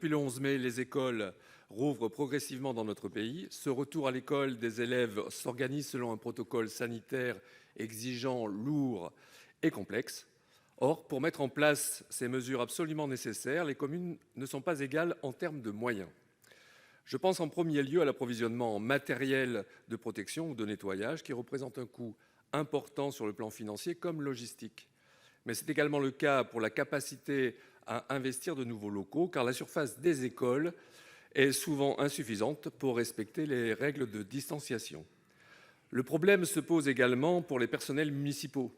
Depuis le 11 mai, les écoles rouvrent progressivement dans notre pays. Ce retour à l'école des élèves s'organise selon un protocole sanitaire exigeant, lourd et complexe. Or, pour mettre en place ces mesures absolument nécessaires, les communes ne sont pas égales en termes de moyens. Je pense en premier lieu à l'approvisionnement en matériel de protection ou de nettoyage qui représente un coût important sur le plan financier comme logistique. Mais c'est également le cas pour la capacité à investir de nouveaux locaux, car la surface des écoles est souvent insuffisante pour respecter les règles de distanciation. Le problème se pose également pour les personnels municipaux.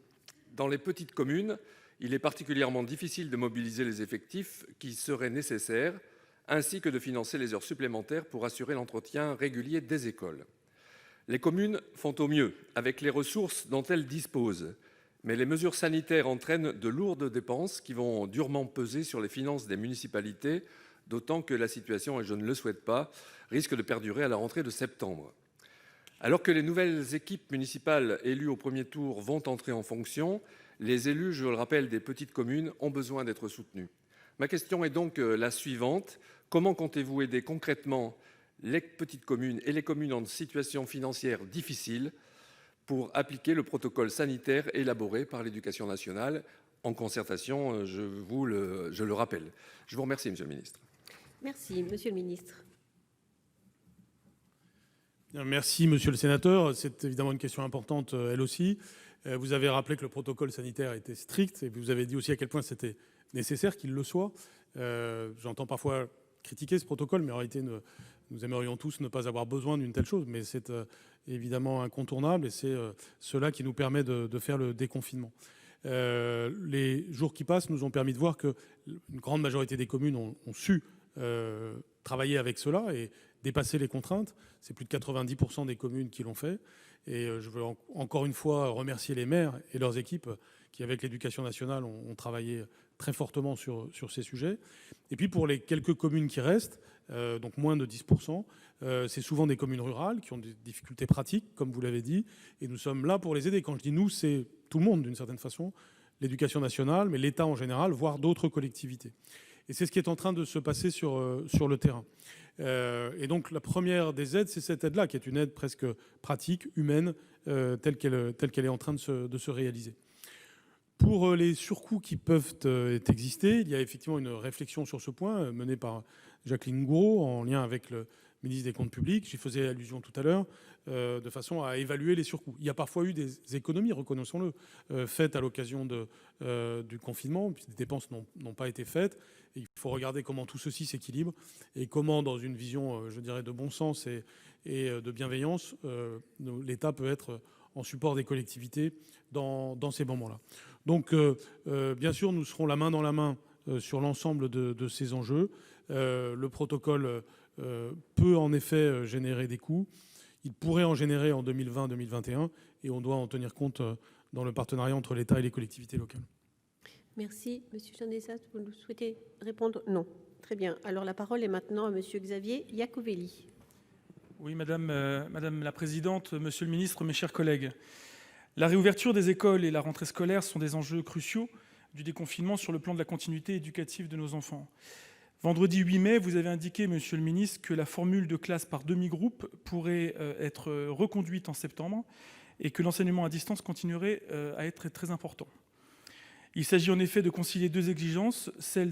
Dans les petites communes, il est particulièrement difficile de mobiliser les effectifs qui seraient nécessaires, ainsi que de financer les heures supplémentaires pour assurer l'entretien régulier des écoles. Les communes font au mieux avec les ressources dont elles disposent, mais les mesures sanitaires entraînent de lourdes dépenses qui vont durement peser sur les finances des municipalités, d'autant que la situation, et je ne le souhaite pas, risque de perdurer à la rentrée de septembre. Alors que les nouvelles équipes municipales élues au premier tour vont entrer en fonction, les élus, je le rappelle, des petites communes ont besoin d'être soutenus. Ma question est donc la suivante. Comment comptez-vous aider concrètement les petites communes et les communes en situation financière difficile pour appliquer le protocole sanitaire élaboré par l'Éducation nationale en concertation, je le rappelle. Je vous remercie, Monsieur le ministre. Merci, Monsieur le ministre. Merci, monsieur le sénateur. C'est évidemment une question importante, elle aussi. Vous avez rappelé que le protocole sanitaire était strict et vous avez dit aussi à quel point c'était nécessaire qu'il le soit. J'entends parfois critiquer ce protocole, mais en réalité, nous aimerions tous ne pas avoir besoin d'une telle chose. Mais c'est évidemment incontournable et c'est cela qui nous permet de faire le déconfinement. Les jours qui passent nous ont permis de voir qu'une grande majorité des communes ont su travailler avec cela et dépasser les contraintes. C'est plus de 90% des communes qui l'ont fait. Et je veux encore une fois remercier les maires et leurs équipes qui, avec l'Éducation nationale, ont travaillé très fortement sur ces sujets. Et puis pour les quelques communes qui restent, donc moins de 10%, c'est souvent des communes rurales qui ont des difficultés pratiques, comme vous l'avez dit, et nous sommes là pour les aider. Quand je dis nous, c'est tout le monde d'une certaine façon, l'Éducation nationale, mais l'État en général, voire d'autres collectivités. Et c'est ce qui est en train de se passer sur le terrain. Et donc la première des aides, c'est cette aide-là, qui est une aide presque pratique, humaine, telle qu'elle est en train de se réaliser. Pour les surcoûts qui peuvent exister, il y a effectivement une réflexion sur ce point menée par Jacqueline Gourault en lien avec le ministre des Comptes publics, j'y faisais allusion tout à l'heure, de façon à évaluer les surcoûts. Il y a parfois eu des économies, reconnaissons-le, faites à l'occasion du confinement, puis des dépenses n'ont pas été faites. Et il faut regarder comment tout ceci s'équilibre et comment, dans une vision, je dirais, de bon sens et de bienveillance, l'État peut être en support des collectivités dans ces moments-là. Donc, bien sûr, nous serons la main dans la main sur l'ensemble de ces enjeux. Le protocole peut en effet générer des coûts. Il pourrait en générer en 2020-2021 et on doit en tenir compte dans le partenariat entre l'État et les collectivités locales. Merci. Monsieur Chandessat, vous souhaitez répondre? Non. Très bien. Alors la parole est maintenant à Monsieur Xavier Iacovelli. Oui, Madame la Présidente, Monsieur le Ministre, mes chers collègues. La réouverture des écoles et la rentrée scolaire sont des enjeux cruciaux du déconfinement sur le plan de la continuité éducative de nos enfants. Vendredi 8 mai, vous avez indiqué, Monsieur le Ministre, que la formule de classe par demi-groupe pourrait être reconduite en septembre et que l'enseignement à distance continuerait à être très important. Il s'agit en effet de concilier deux exigences, celle